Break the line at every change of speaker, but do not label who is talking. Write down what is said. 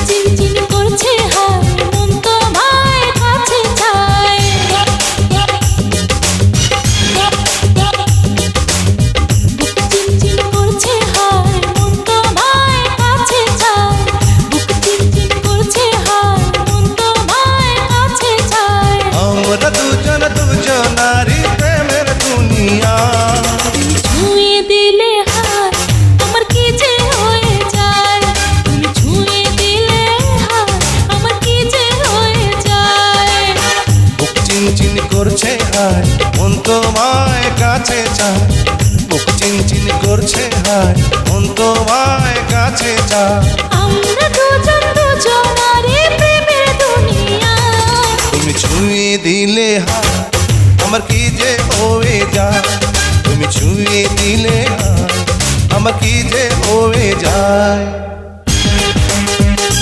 চিনচিন করছে হায়, মন তোমায় কাছে চায়। বুক চিনচিন করছে হায়, মন তোমায় কাছে চায়। বুক চিনচিন করছে হায়, মন তোমায় কাছে চায়।
আমরা দুজন দুজনারই প্রেমের দুনিয়া।
তুমি ছুঁয়ে দিলে হায়, আমার কি যে হয়ে যায়। তুমি ছুঁয়ে দিলে হায়, আমার কি যে হয়ে যায়।
বুক চিনচিন করছে হায়, মন তোমায় কাছে চায়। বুক চিনচিন করছে হায়, মন তোমায় কাছে চায়।
আমরা দুজন দুজনারই প্রেমের দুনিয়া।
তুমি ছুঁয়ে দিলে হায়, আমার কি যে হয়ে যায়। তুমি ছুঁয়ে দিলে হায়, আমার কি যে হয়ে যায়।